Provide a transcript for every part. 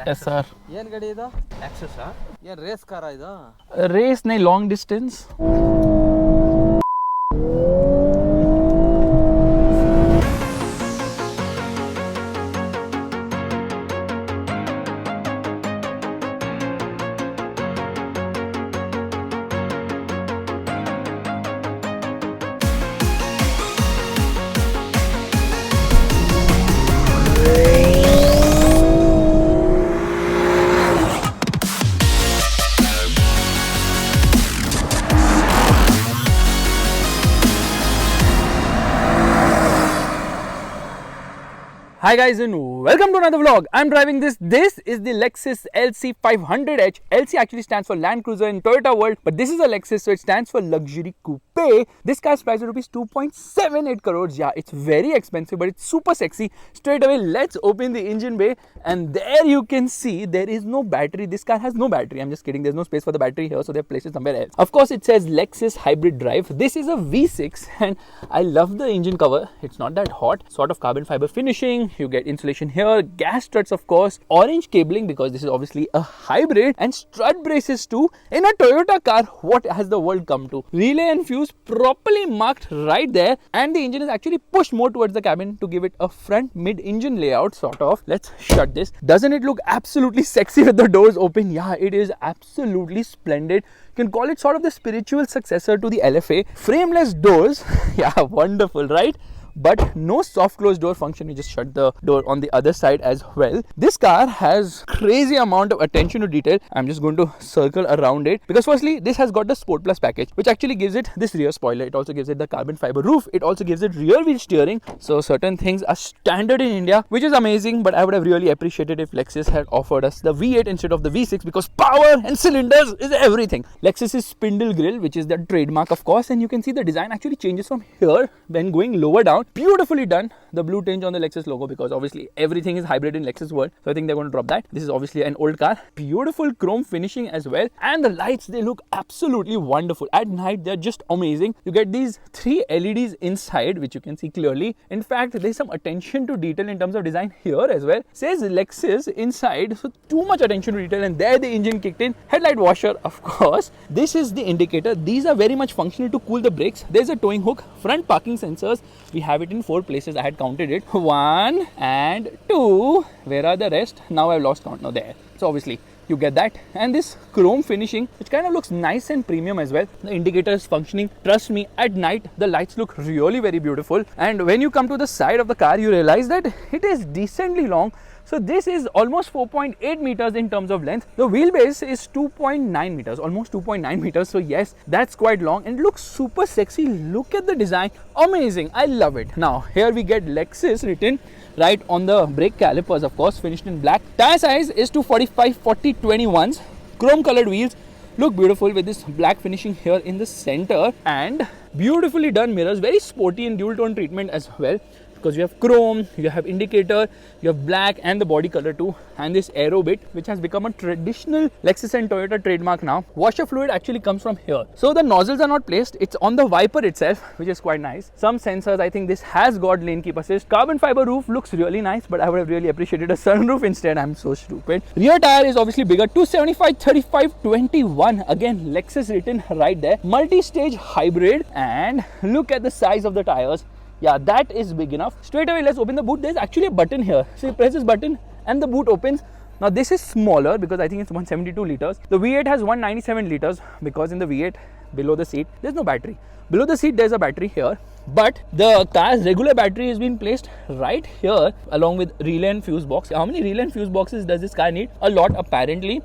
Yes, sir. ಏನು ಗಾಡಿ ಇದು? Lexus, sir. ಏನು ರೇಸ್ ಕಾರ ಇದು? Race nahi long distance. Hi guys and welcome to another vlog. I'm driving this. This is the Lexus LC 500H. LC actually stands for Land Cruiser in Toyota world, but this is a Lexus, so it stands for Luxury Coupe. This car's price is rupees 2.78 crores. Yeah, it's very expensive, but it's super sexy. Straight away, let's open the engine bay, and there you can see there is no battery. This car has no battery. I'm just kidding. There's no space for the battery here, so they've placed it somewhere else. Of course, it says Lexus Hybrid Drive. This is a V6, and I love the engine cover. It's not that hot. Sort of carbon fiber finishing. You get insulation here, gas struts of course, orange cabling because this is obviously a hybrid, and strut braces too. In a Toyota car, what has the world come to? Relay and fuse properly marked right there, and the engine is actually pushed more towards the cabin to give it a front mid-engine layout sort of. Let's shut this. Doesn't it look absolutely sexy with the doors open? Yeah, it is absolutely splendid. You can call it sort of the spiritual successor to the LFA. Frameless doors, yeah, wonderful, right? But no soft close door function. You just shut the door on the other side as well. This car has crazy amount of attention to detail. I'm just going to circle around it because firstly this has got the Sport Plus package, which actually gives it this rear spoiler. It also gives it the carbon fiber roof. It also gives it rear wheel steering. So certain things are standard in India, which is amazing, but I would have really appreciated if Lexus had offered us the V8 instead of the V6 because power and cylinders is everything. Lexus is spindle grille, which is the trademark of course, and you can see the design actually changes from here when going lower down. Beautifully done. The blue tinge on the Lexus logo because obviously everything is hybrid in Lexus world, so I think they're going to drop that. This is obviously an old car. Beautiful chrome finishing as well, and the lights, they look absolutely wonderful. At night they're just amazing. You get these 3 LEDs inside, which you can see clearly. In fact, there's some attention to detail in terms of design here as well. Says Lexus inside, so too much attention to detail, and there the engine kicked in. Headlight washer, of course. This is the indicator. These are very much functional to cool the brakes. There's a towing hook, front parking sensors. We have it in 4 places. I had counted it. 1 and 2. Where are the rest? Now I've lost count. Now there. So obviously you get that, and this chrome finishing, which kind of looks nice and premium as well. The indicator is functioning. Trust me, at night the lights look really very beautiful, and when you come to the side of the car, you realize that it is decently long. So this is almost 4.8 meters in terms of length. The wheelbase is 2.9 meters, almost 2.9 meters. So yes, that's quite long and looks super sexy. Look at the design. Amazing. I love it. Now here we get Lexus written right on the brake calipers, of course, finished in black. Tire size is 245/40/21s. Chrome colored wheels. Look beautiful with this black finishing here in the center, and beautifully done mirrors. Very sporty and dual tone treatment as well, because you have chrome, you have indicator, you have black, and the body color too, and this aero bit, which has become a traditional Lexus and Toyota trademark now. Washer fluid actually comes from here, so the nozzles are not placed, it's on the wiper itself, which is quite nice. Some sensors, I think this has got lane keep assist. Carbon fiber roof looks really nice, but I would have really appreciated a sunroof instead. I'm so stupid. Rear tire is obviously bigger, 275/35/21. Again, Lexus written right there. Multi-stage hybrid, and look at the size of the tires. Yeah, that is big enough. Straight away, let's open the boot. There's actually a button here. So you press this button and the boot opens. Now this is smaller because I think it's 172 liters. The V8 has 197 liters because in the V8, below the seat, there's no battery. Below the seat, there's a battery here. But the car's regular battery has been placed right here along with relay and fuse box. How many relay and fuse boxes does this car need? A lot apparently.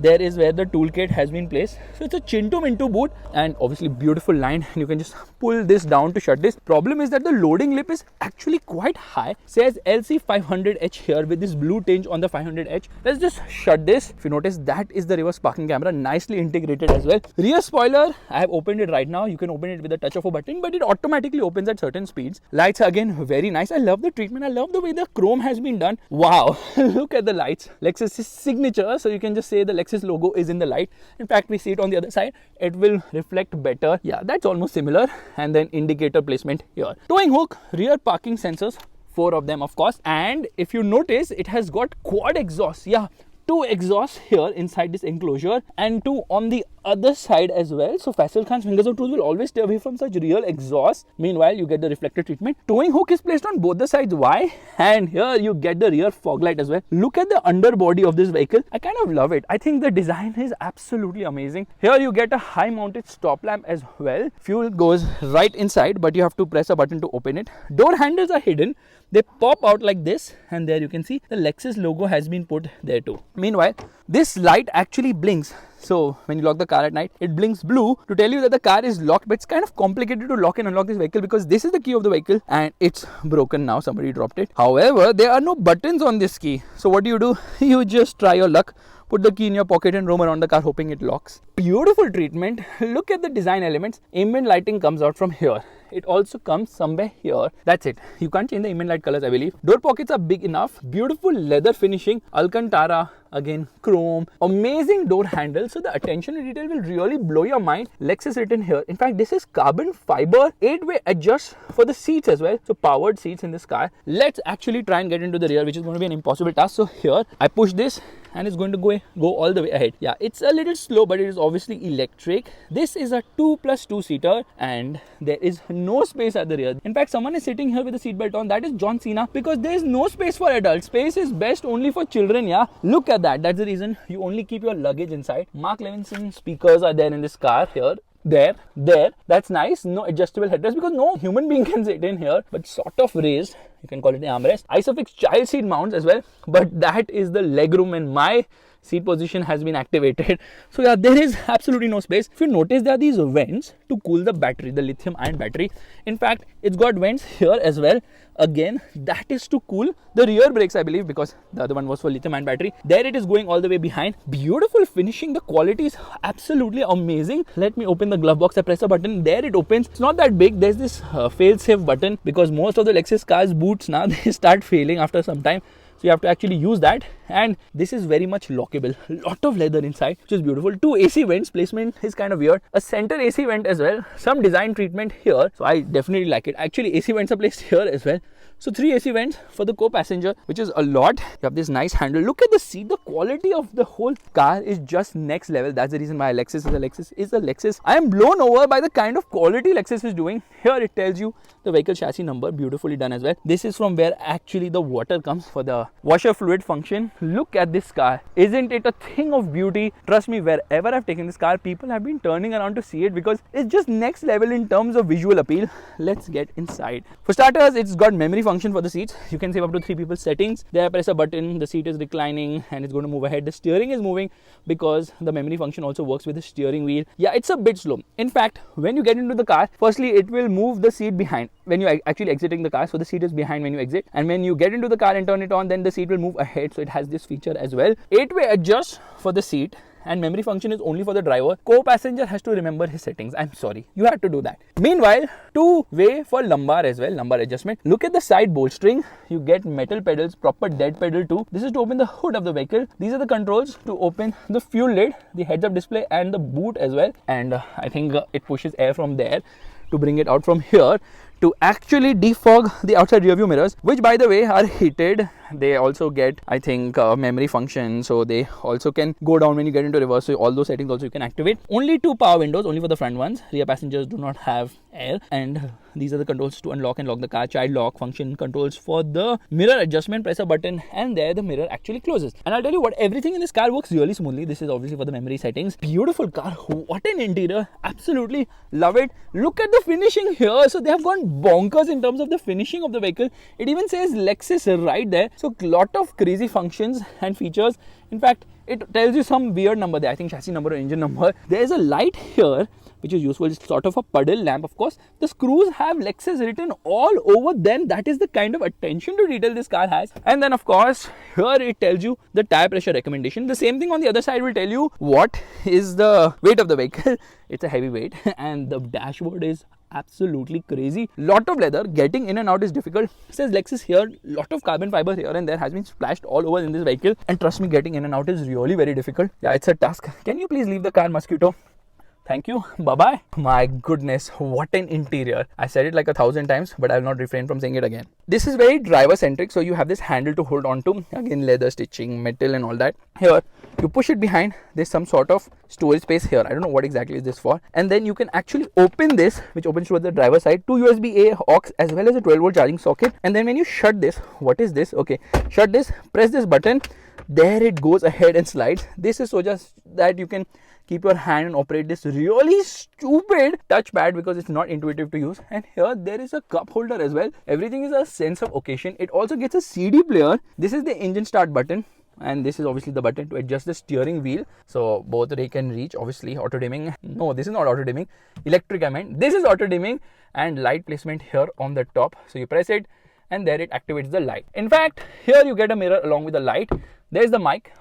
There is where the toolkit has been placed. So it's a Chintu Mintu boot, and obviously beautiful line. You can just pull this down to shut this. Problem is that the loading lip is actually quite high. Says LC 500H here with this blue tinge on the 500H. Let's just shut this. If you notice, that is the reverse parking camera, nicely integrated as well. Rear spoiler, I have opened it right now. You can open it with a touch of a button, but it automatically opens at certain speeds. Lights are again very nice. I love the treatment. I love the way the chrome has been done. Wow, look at the lights. Lexus' signature, so you can just say the Lexus logo is in the light. In fact, we see it on the other side. It will reflect better. Yeah, that's almost similar. And then indicator placement here. Towing hook, rear parking sensors, 4 of them of course. And if you notice, it has got quad exhaust. Yeah, two exhausts here inside this enclosure and two on the other side as well. So Faisal Khan's fingers of truth will always stay away from such real exhausts. Meanwhile, you get the reflector treatment. Towing hook is placed on both the sides. Why? And here you get the rear fog light as well. Look at the underbody of this vehicle. I kind of love it. I think the design is absolutely amazing. Here you get a high mounted stop lamp as well. Fuel goes right inside, but you have to press a button to open it. Door handles are hidden. They pop out like this, and there you can see the Lexus logo has been put there too. Meanwhile, this light actually blinks. So when you lock the car at night, it blinks blue to tell you that the car is locked. But it's kind of complicated to lock and unlock this vehicle because this is the key of the vehicle and it's broken now. Somebody dropped it. However, there are no buttons on this key. So what do? You just try your luck. Put the key in your pocket and roam around the car hoping it locks. Beautiful treatment. Look at the design elements. Ambient lighting comes out from here. It also comes somewhere here. That's it. You can't change the ambient light colors, I believe. Door pockets are big enough. Beautiful leather finishing. Alcantara. Again, chrome. Amazing door handle. So the attention to detail will really blow your mind. Lexus written here. In fact, this is carbon fiber. 8-way adjust for the seats as well. So powered seats in this car. Let's actually try and get into the rear, which is going to be an impossible task. So here, I push this and it's going to go all the way ahead. Yeah, it's a little slow, but it is obviously electric. This is a 2+2 seater and there is no space at the rear. In fact, someone is sitting here with a seatbelt on. That is John Cena, because there is no space for adults. Space is best only for children. Yeah, look at that. That's the reason you only keep your luggage inside. Mark Levinson speakers are there in this car. Here, there. That's nice. No adjustable headrest because no human being can sit in here, but sort of raised. You can call it an armrest. Isofix child seat mounts as well, but that is the legroom, and my seat position has been activated. So yeah, there is absolutely no space. If you notice, there are these vents to cool the battery, the lithium ion battery. In fact, it's got vents here as well. Again, that is to cool the rear brakes, I believe, because the other one was for lithium ion battery. There it is going all the way behind. Beautiful finishing. The quality is absolutely amazing. Let me open the glove box. I press a button. There it opens. It's not that big. There's this fail-safe button because most of the Lexus cars boots now they start failing after some time. So you have to actually use that, and this is very much lockable. Lot of leather inside, which is beautiful. Two AC vents. Placement is kind of weird. A center AC vent as well. Some design treatment here. So I definitely like it. Actually, AC vents are placed here as well. So 3 AC vents for the co-passenger, which is a lot. You have this nice handle. Look at the seat. The quality of the whole car is just next level. That's the reason why Lexus is a Lexus. I am blown over by the kind of quality Lexus is doing. Here it tells you the vehicle chassis number. Beautifully done as well. This is from where actually the water comes for the washer fluid function. Look at this car. Isn't it a thing of beauty? Trust me, wherever I've taken this car, people have been turning around to see it because it's just next level in terms of visual appeal. Let's get inside. For starters, it's got memory function for the seats. You can save up to 3 people's settings. There, press a button, the seat is reclining and it's going to move ahead. The steering is moving because the memory function also works with the steering wheel. Yeah, it's a bit slow. In fact, when you get into the car, firstly it will move the seat behind when you actually exiting the car. So the seat is behind when you exit, and when you get into the car and turn it on, then the seat will move ahead. So it has this feature as well. 8-way adjust for the seat, and memory function is only for the driver. Co-passenger has to remember his settings. I'm sorry, you have to do that. Meanwhile, 2-way for lumbar as well, lumbar adjustment. Look at the side bolstering. You get metal pedals, proper dead pedal too. This is to open the hood of the vehicle. These are the controls to open the fuel lid, the heads-up display and the boot as well. And I think it pushes air from there to bring it out from here to actually defog the outside rear view mirrors, which by the way are heated. They also get, I think, memory function, so they also can go down when you get into reverse. So all those settings also you can activate. Only 2 power windows, only for the front ones. Rear passengers do not have air. And these are the controls to unlock and lock the car. Child lock function, controls for the mirror adjustment. Press a button and there the mirror actually closes. And I'll tell you what, everything in this car works really smoothly. This is obviously for the memory settings. Beautiful car. What an interior. Absolutely love it. Look at the finishing here. So they have gone bonkers in terms of the finishing of the vehicle. It even says Lexus right there. So lot of crazy functions and features. In fact, it tells you some weird number there. I think chassis number or engine number. There is a light here which is useful. It's sort of a puddle lamp. Of course, the screws have Lexus written all over them. That is the kind of attention to detail this car has. And then of course, here it tells you the tire pressure recommendation. The same thing on the other side will tell you what is the weight of the vehicle. It's a heavy weight and the dashboard is absolutely crazy. Lot of leather. Getting in and out is difficult. It says Lexus here. Lot of carbon fiber here and there has been splashed all over in this vehicle. And trust me, getting in and out is really very difficult. Yeah, it's a task. Can you please leave the car, mosquito? Thank you. Bye-bye. My goodness, what an interior. I said it like 1,000 times, but I'll not refrain from saying it again. This is very driver-centric, so you have this handle to hold on to. Again, leather stitching, metal and all that. Here, you push it behind. There's some sort of storage space here. I don't know what exactly is this for. And then you can actually open this, which opens towards the driver side, two USB-A aux as well as a 12-volt charging socket. And then when you shut this, what is this? Okay, shut this, press this button. There it goes ahead and slides. This is so just that you can keep your hand and operate this really stupid touchpad because it's not intuitive to use. And here there is a cup holder as well. Everything is a sense of occasion. It also gets a CD player. This is the engine start button. And this is obviously the button to adjust the steering wheel. So both they can reach, obviously auto dimming. No, this is not auto dimming. Electric I meant. This is auto dimming and light placement here on the top. So you press it and there it activates the light. In fact, here you get a mirror along with the light. There's the mic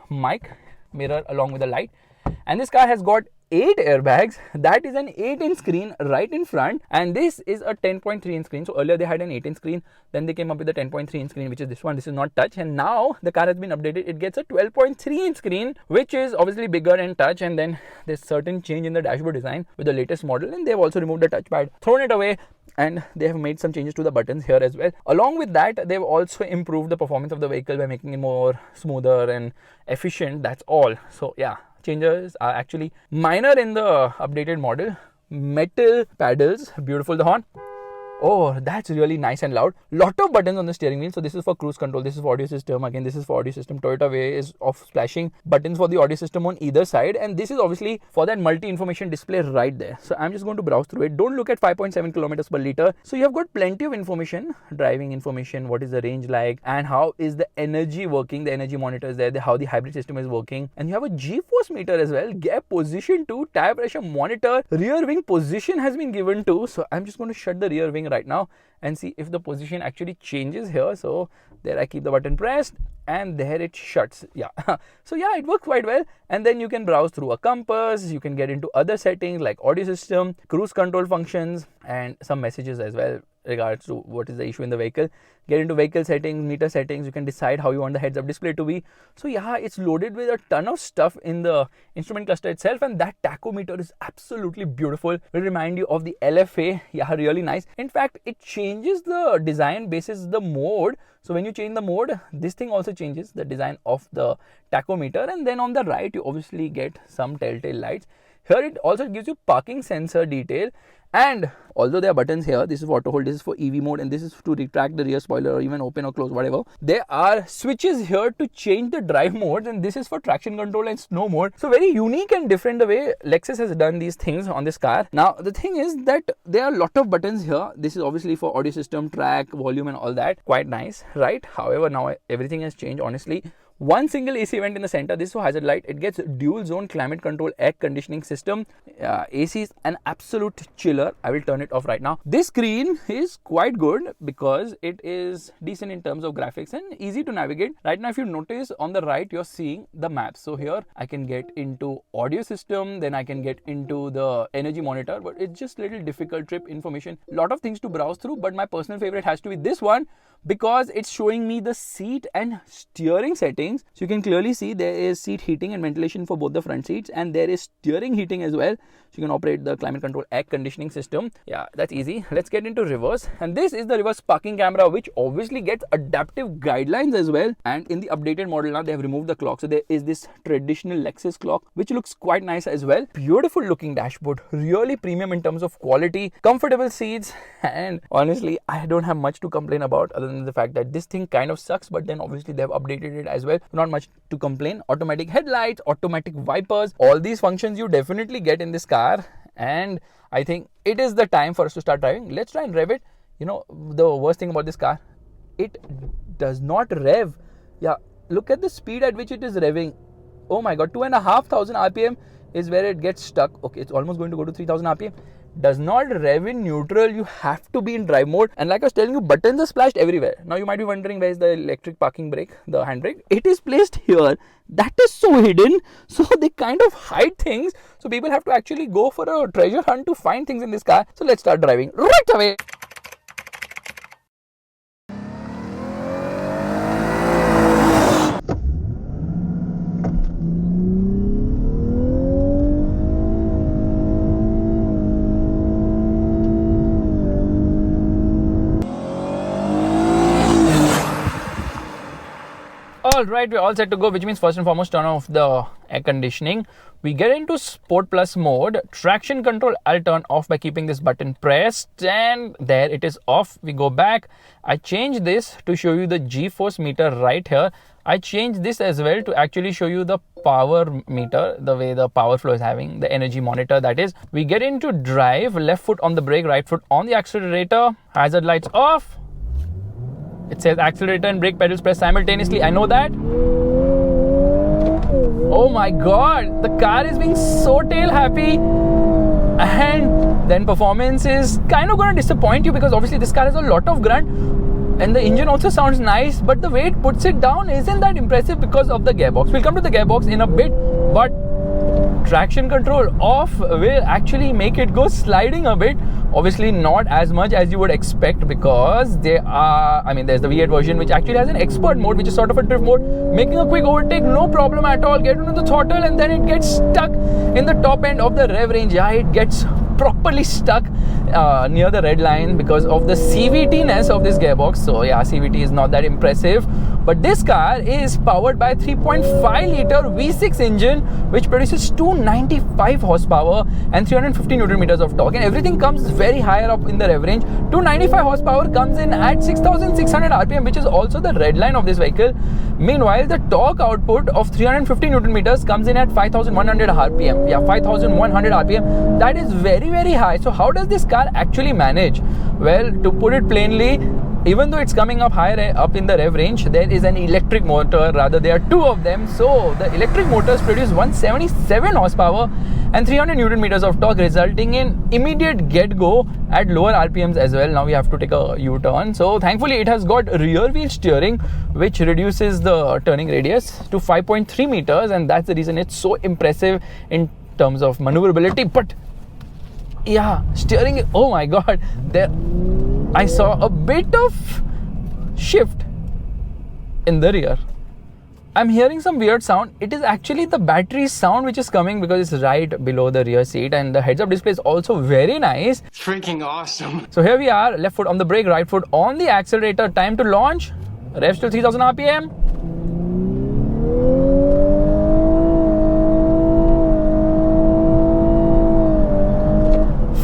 mirror along with the light. And this car has got 8 airbags. That is an 8-inch screen right in front, and this is a 10.3-inch screen. So earlier they had an 8-inch screen, then they came up with a 10.3-inch screen, which is this one. This is not touch, and now the car has been updated. It gets a 12.3-inch screen, which is obviously bigger and touch. And then there's certain change in the dashboard design with the latest model, and they've also removed the touchpad, thrown it away, and they have made some changes to the buttons here as well. Along with that, they've also improved the performance of the vehicle by making it more smoother and efficient. That's all. So yeah, changes are actually minor in the updated model. Metal paddles, beautiful. The horn, oh, that's really nice and loud. Lot of buttons on the steering wheel. So this is for cruise control, this is for audio system, again this is for audio system. Toyota way is of splashing buttons for the audio system on either side, and this is obviously for that multi-information display right there. So I'm just going to browse through it. Don't look at 5.7 kilometers per liter. So you have got plenty of information, driving information, what is the range like, and how is the energy working. The energy monitor is there, how the hybrid system is working, and you have a G-force meter as well, gear position too, tire pressure monitor, rear wing position has been given too. So I'm just going to shut the rear wing right now and see if the position actually changes here. So there I keep the button pressed and there it shuts. Yeah. So yeah, it works quite well. And then you can browse through a compass, you can get into other settings like audio system, cruise control functions, and some messages as well regards to what is the issue in the vehicle. Get into vehicle settings, meter settings, you can decide how you want the heads-up display to be. So yeah, it's loaded with a ton of stuff in the instrument cluster itself, and that tachometer is absolutely beautiful. Will remind you of the LFA. Yeah, really nice. In fact, it changes the design basis the mode. So when you change the mode, this thing also changes the design of the tachometer. And then on the right, you obviously get some telltale lights. Here it also gives you parking sensor detail. And although there are buttons here, this is for auto hold, this is for EV mode, and this is to retract the rear spoiler or even open or close, whatever. There are switches here to change the drive modes, and this is for traction control and snow mode. So very unique and different the way Lexus has done these things on this car. Now the thing is that there are a lot of buttons here. This is obviously for audio system, track, volume and all that. Quite nice, right? However, now everything has changed, honestly. One single AC vent in the center. This is for hazard light. It gets dual zone climate control air conditioning system. AC is an absolute chiller. I will turn it off right now. This screen is quite good because it is decent in terms of graphics and easy to navigate. Right now, if you notice on the right, you're seeing the maps. So here I can get into audio system, then I can get into the energy monitor, but it's just little difficult trip information. Lot of things to browse through, but my personal favorite has to be this one because it's showing me the seat and steering settings. So you can clearly see there is seat heating and ventilation for both the front seats, and there is steering heating as well. So you can operate the climate control air conditioning system. Yeah, that's easy. Let's get into reverse. And this is the reverse parking camera, which obviously gets adaptive guidelines as well. And in the updated model now, they have removed the clock. So there is this traditional Lexus clock, which looks quite nice as well. Beautiful looking dashboard, really premium in terms of quality, comfortable seats. And honestly, I don't have much to complain about other than the fact that this thing kind of sucks, but then obviously they have updated it as well. Not much to complain. Automatic headlights, automatic wipers, all these functions you definitely get in this car. And I think it is the time for us to start driving. Let's try and rev it. You know, the worst thing about this car, it does not rev. Yeah, look at the speed at which it is revving. Oh my god, 2,500 RPM is where it gets stuck. Okay, it's almost going to go to 3,000 RPM. Does not rev in neutral. You have to be in drive mode. And like I was telling you, buttons are splashed everywhere. Now you might be wondering, where is the electric parking brake, the handbrake? It is placed here. That is so hidden. So they kind of hide things. So people have to actually go for a treasure hunt to find things in this car. So let's start driving right away. Alright, we're all set to go, which means first and foremost turn off the air conditioning. We get into Sport Plus mode. Traction control I'll turn off by keeping this button pressed, and there it is off. We go back. I change this to show you the G-force meter right here. I changed this as well to actually show you the power meter, the way the power flow is having, the energy monitor that is. We get into drive, left foot on the brake, right foot on the accelerator, hazard lights off. It says accelerator and brake pedals press simultaneously. I know that. Oh my god, the car is being so tail happy. And then performance is kind of going to disappoint you because obviously this car has a lot of grunt. And the engine also sounds nice, but the way it puts it down isn't that impressive because of the gearbox. We'll come to the gearbox in a bit, but traction control off will actually make it go sliding a bit. Obviously not as much as you would expect because there's the V8 version which actually has an expert mode, which is sort of a drift mode, making a quick overtake, no problem at all. Get into the throttle and then it gets stuck in the top end of the rev range. Yeah, it gets properly stuck near the red line because of the CVT-ness of this gearbox. So yeah, CVT is not that impressive. But this car is powered by a 3.5 litre V6 engine which produces 295 horsepower and 350 Newton meters of torque, and everything comes very higher up in the rev range. 295 horsepower comes in at 6,600 RPM, which is also the red line of this vehicle. Meanwhile, the torque output of 350 Newton meters comes in at 5,100 RPM. Yeah, 5,100 RPM. That is very, very high. So how does this car actually manage? Well, to put it plainly, even though it's coming up higher up in the rev range, there is an electric motor, rather there are two of them. So the electric motors produce 177 horsepower and 300 Newton meters of torque, resulting in immediate get-go at lower RPMs as well. Now we have to take a U-turn. So thankfully it has got rear wheel steering, which reduces the turning radius to 5.3 meters, and that's the reason it's so impressive in terms of maneuverability. But yeah, steering, oh my god, there I saw a bit of shift in the rear. I'm hearing some weird sound. It is actually the battery sound which is coming because it's right below the rear seat, and the heads-up display is also very nice. Freaking awesome. So here we are, left foot on the brake, right foot on the accelerator. Time to launch. Revs till 3000 RPM.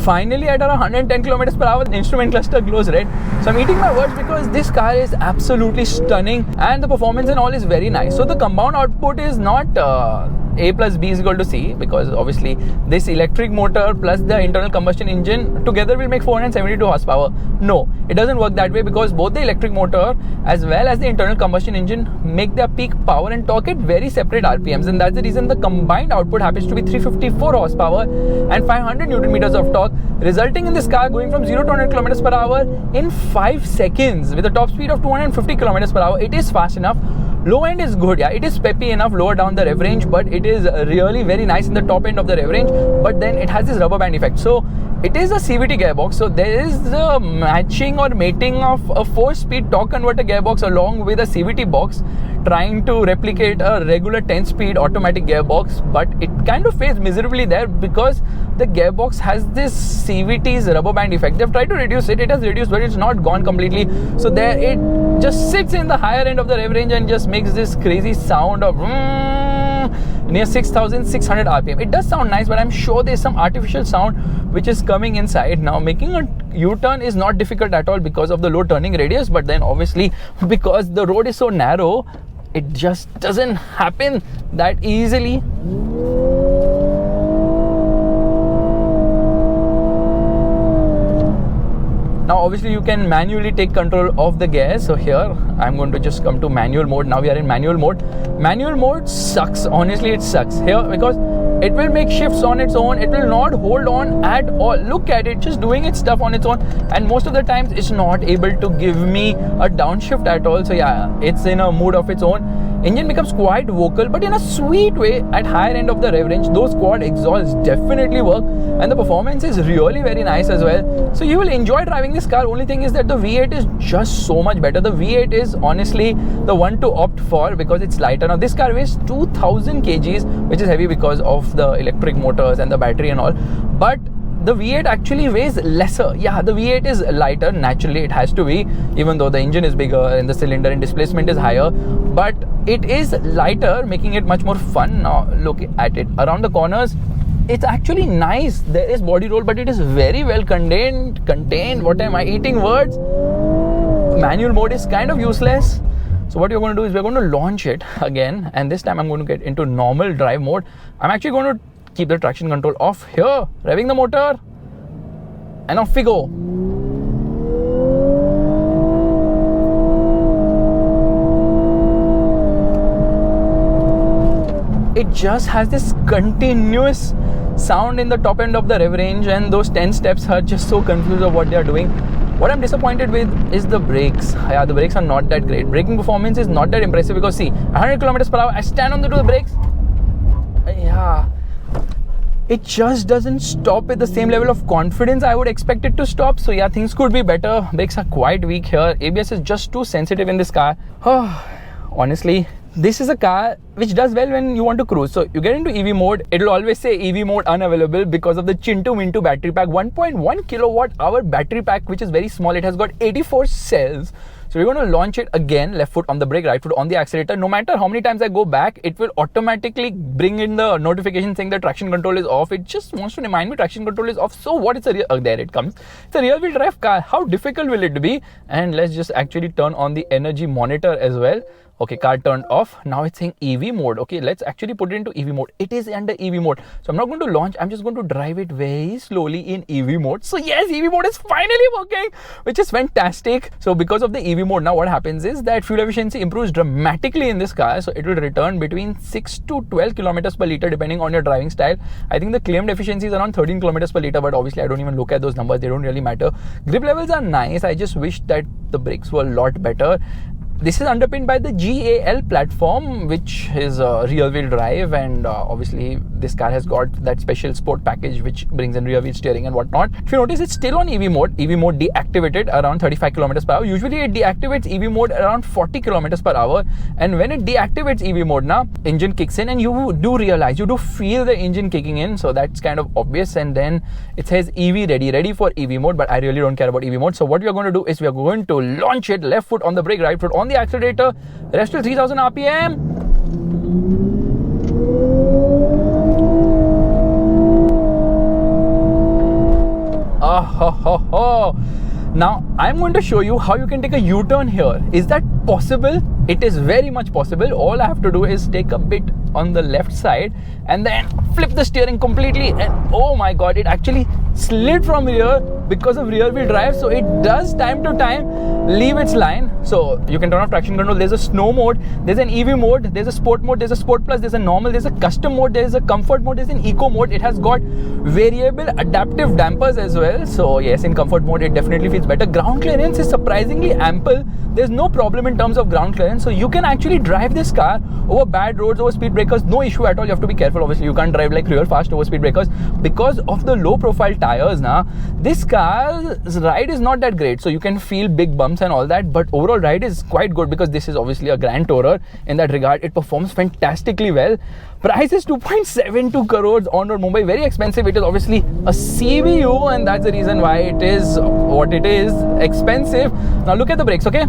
Finally at around 110 kilometers per hour, the instrument cluster glows red. So I'm eating my words because this car is absolutely stunning and the performance and all is very nice. So the compound output is not A plus B is equal to C, because obviously this electric motor plus the internal combustion engine together will make 472 horsepower. No, it doesn't work that way, because both the electric motor as well as the internal combustion engine make their peak power and torque at very separate RPMs, and that's the reason the combined output happens to be 354 horsepower and 500 Newton meters of torque, resulting in this car going from 0 to 100 kilometers per hour in 5 seconds with a top speed of 250 kilometers per hour. It is fast enough. Low end is good, yeah, it is peppy enough lower down the rev range, but it is really very nice in the top end of the rev range. But then it has this rubber band effect. So it is a CVT gearbox, so there is the matching or mating of a 4-speed torque converter gearbox along with a CVT box, trying to replicate a regular 10-speed automatic gearbox, but it kind of fails miserably there because the gearbox has this CVT's rubber band effect. They've tried to reduce it, it has reduced, but it's not gone completely. So there it just sits in the higher end of the rev range and just makes this crazy sound of near 6,600 RPM. It does sound nice, but I'm sure there's some artificial sound which is coming inside. Now making a U-turn is not difficult at all because of the low turning radius, but then obviously because the road is so narrow, it just doesn't happen that easily. Now obviously you can manually take control of the gears. So here I'm going to just come to manual mode. Now we are in manual mode. Manual mode sucks, honestly it sucks here, because it will make shifts on its own. It will not hold on at all. Look at it, just doing its stuff on its own, and most of the times it's not able to give me a downshift at all. So yeah, it's in a mood of its own. Engine becomes quite vocal, but in a sweet way at higher end of the rev range. Those quad exhausts definitely work, and the performance is really very nice as well. So you will enjoy driving this car. Only thing is that the V8 is just so much better. The V8 is honestly the one to opt for because it's lighter. Now this car weighs 2000 kgs, which is heavy because of the electric motors and the battery and all, but the V8 actually weighs lesser. Yeah, the V8 is lighter. Naturally, it has to be, even though the engine is bigger and the cylinder and displacement is higher. But it is lighter, making it much more fun. Now, look at it. Around the corners, it's actually nice. There is body roll, but it is very well contained. What am I eating words? Manual mode is kind of useless. So what we're going to do is we're going to launch it again, and this time I'm going to get into normal drive mode. I'm actually going to keep the traction control off here, revving the motor, and off we go. It just has this continuous sound in the top end of the rev range, and those 10 steps are just so confused of what they are doing. What I'm disappointed with is the brakes. Yeah, the brakes are not that great. Braking performance is not that impressive because see, 100 kilometers per hour, I stand on the brakes. Yeah, it just doesn't stop with the same level of confidence I would expect it to stop. So yeah, things could be better. Brakes are quite weak here. ABS is just too sensitive in this car. Honestly, this is a car which does well when you want to cruise. So you get into EV mode, it'll always say EV mode unavailable because of the Chintu Mintu battery pack. 1.1 kilowatt hour battery pack, which is very small. It has got 84 cells. So we're going to launch it again, left foot on the brake, right foot on the accelerator. No matter how many times I go back, it will automatically bring in the notification saying that traction control is off. It just wants to remind me traction control is off. So what? It's a there it comes. It's a rear wheel drive car. How difficult will it be? And let's just actually turn on the energy monitor as well. Okay, car turned off. Now it's saying EV mode. Okay, let's actually put it into EV mode. It is under EV mode. So I'm not going to launch. I'm just going to drive it very slowly in EV mode. So yes, EV mode is finally working, which is fantastic. So because of the EV mode, now what happens is that fuel efficiency improves dramatically in this car. So it will return between 6 to 12 kilometers per liter depending on your driving style. I think the claimed efficiency is around 13 kilometers per liter, but obviously I don't even look at those numbers. They don't really matter. Grip levels are nice. I just wish that the brakes were a lot better. This is underpinned by the GAL platform, which is a rear-wheel drive, and obviously this car has got that special sport package which brings in rear-wheel steering and whatnot. If you notice, it's still on EV mode. EV mode deactivated around 35 kilometers per hour. Usually it deactivates EV mode around 40 kilometers per hour, and when it deactivates EV mode, now engine kicks in, and you do feel the engine kicking in. So that's kind of obvious, and then it says EV ready for EV mode, but I really don't care about EV mode. So what we are going to do is we are going to launch it, left foot on the brake, right foot on the accelerator, rest till 3000 RPM. Now I'm going to show you how you can take a U-turn here. Is that possible? It is very much possible. All I have to do is take a bit on the left side and then flip the steering completely, and oh my god, it actually slid from here because of rear wheel drive. So it does time to time leave its line. So you can turn off traction control. There's a snow mode, there's an EV mode, there's a sport mode, there's a sport plus, there's a normal, there's a custom mode, there's a comfort mode, there's an eco mode. It has got variable adaptive dampers as well. So yes, in comfort mode it definitely feels better. Ground clearance is surprisingly ample. There's no problem in terms of ground clearance, so you can actually drive this car over bad roads, over speed breakers, no issue at all. You have to be careful, obviously you can't drive like real fast over speed breakers because of the low profile tires. Now this car's ride is not that great, so you can feel big bumps and all that, but overall ride is quite good because this is obviously a Grand Tourer. In that regard, it performs fantastically well. Price is 2.72 crores on road Mumbai. Very expensive. It is obviously a CVU, and that's the reason why it is what it is, expensive. Now look at the brakes, okay?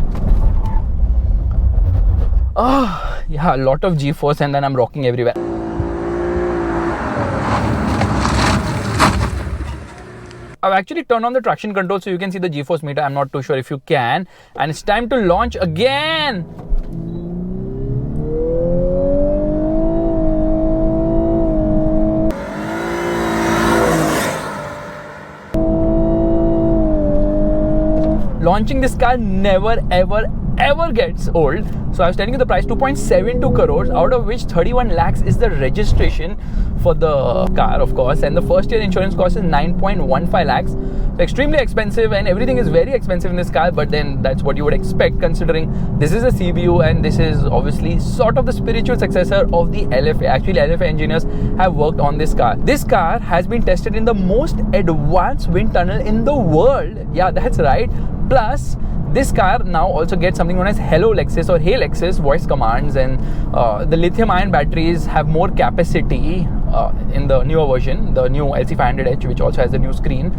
Oh yeah, a lot of G-force, and then I'm rocking everywhere. I've actually turned on the traction control so you can see the G-force meter. I'm not too sure if you can, and it's time to launch again. Launching this car never ever gets old. So I was telling you the price 2.72 crores, out of which 31 lakhs is the registration for the car, of course, and the first year insurance cost is 9.15 lakhs. So extremely expensive, and everything is very expensive in this car, but then that's what you would expect considering this is a CBU and this is obviously sort of the spiritual successor of the LFA. Actually, LFA engineers have worked on this car. This car has been tested in the most advanced wind tunnel in the world. Yeah, that's right. Plus, this car now also gets something known as Hello Lexus or Hey Lexus voice commands, and the lithium ion batteries have more capacity. in the newer version, the new LC500H, which also has the new screen,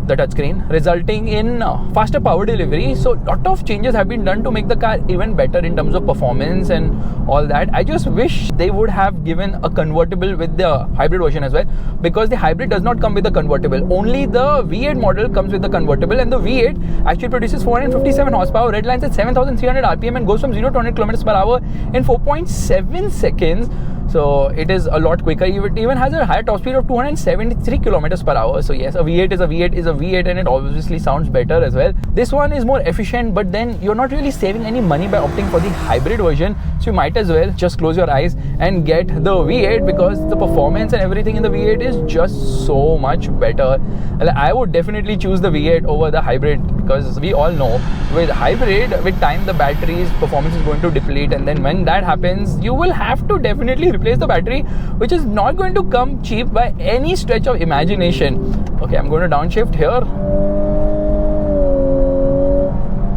the touchscreen, resulting in faster power delivery. So lot of changes have been done to make the car even better in terms of performance and all that. I just wish they would have given a convertible with the hybrid version as well, because the hybrid does not come with a convertible. Only the V8 model comes with the convertible, and the V8 actually produces 457 horsepower, red lines at 7,300 RPM, and goes from 0 to 100 kilometers per hour in 4.7 seconds. So it is a lot quicker. It even has a higher top speed of 273 kilometers per hour. So yes, a V8 is a V8 is a V8, and it obviously sounds better as well. This one is more efficient, but then you're not really saving any money by opting for the hybrid version. So you might as well just close your eyes and get the V8, because the performance and everything in the V8 is just so much better. I would definitely choose the V8 over the hybrid, because we all know with hybrid, with time the battery's performance is going to deplete, and then when that happens, you will have to definitely replace the battery, which is not going to come cheap by any stretch of imagination. Okay, I'm going to downshift here.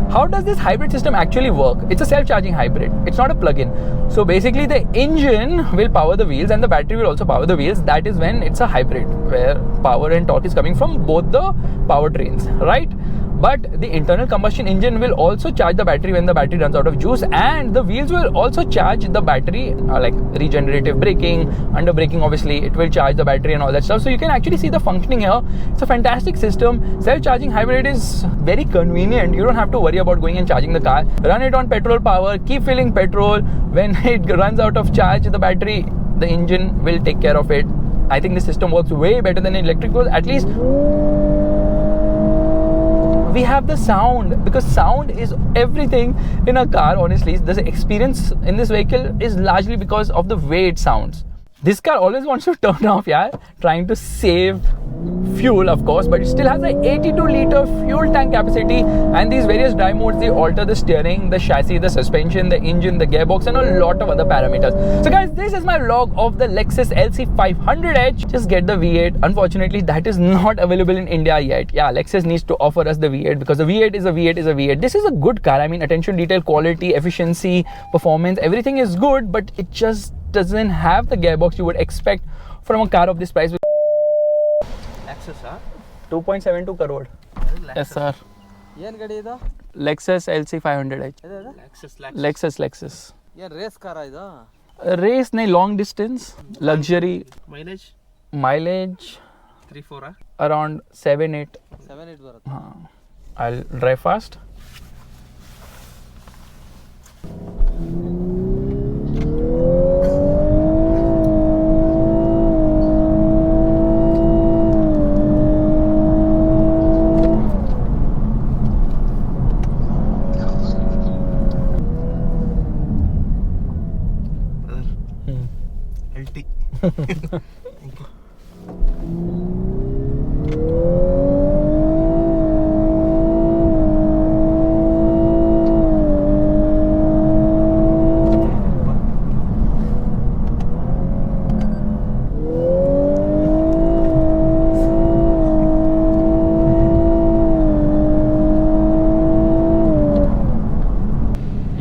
How does this hybrid system actually work? It's a self-charging hybrid. It's not a plug-in. So basically the engine will power the wheels and the battery will also power the wheels. That is when it's a hybrid, where power and torque is coming from both the powertrains, right? But the internal combustion engine will also charge the battery when the battery runs out of juice, and the wheels will also charge the battery, like regenerative braking, under braking obviously, it will charge the battery and all that stuff. So you can actually see the functioning here. It's a fantastic system. Self-charging hybrid is very convenient. You don't have to worry about going and charging the car. Run it on petrol power, keep filling petrol. When it runs out of charge, the battery, the engine will take care of it. I think this system works way better than electric vehicles. At least we have the sound, because sound is everything in a car. Honestly, the experience in this vehicle is largely because of the way it sounds. This car always wants to turn off, trying to save fuel, of course, but it still has an 82-liter fuel tank capacity, and these various drive modes, they alter the steering, the chassis, the suspension, the engine, the gearbox, and a lot of other parameters. So guys, this is my vlog of the Lexus LC 500H. Just get the V8. Unfortunately, that is not available in India yet. Lexus needs to offer us the V8, because the V8 is a V8 is a V8. This is a good car. I mean, attention detail, quality, efficiency, performance, everything is good, but it just doesn't have the gearbox you would expect from a car of this price. Lexus, huh? 2.72 crore. Yes, sir. ಏನ್ ಗಾಡಿ ಇದು? Lexus LC 500H. Lexus. ಏನ್ race ಕಾರ ಇದು? Race nahi, long distance, luxury. Mileage 3-4 around 7-8. 7-8 ಬರುತ್ತೆ. I'll drive fast.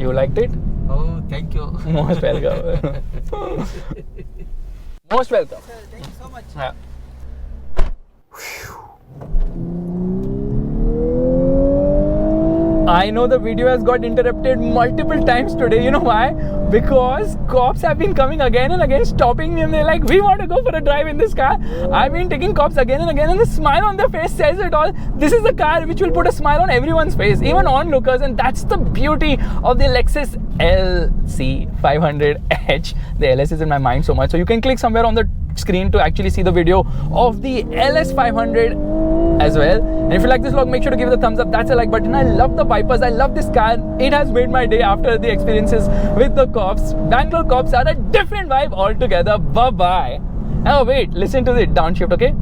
You liked it? Oh, thank you. Most welcome. Most welcome. Thank you so much. Yeah. I know the video has got interrupted multiple times today. You know why? Because cops have been coming again and again, stopping me, and they're like, we want to go for a drive in this car. I've been taking cops again and again, and the smile on their face says it all. This is the car which will put a smile on everyone's face, even onlookers, and that's the beauty of the Lexus LC 500H. The LS is in my mind so much, so you can click somewhere on the screen to actually see the video of the LS 500 as well. And if you like this vlog, make sure to give it a thumbs up. That's a like button. I love the Vipers. I love this car. It has made my day after the experiences with the cops. Bangalore cops are a different vibe altogether. Bye bye. Oh wait, listen to the downshift, okay?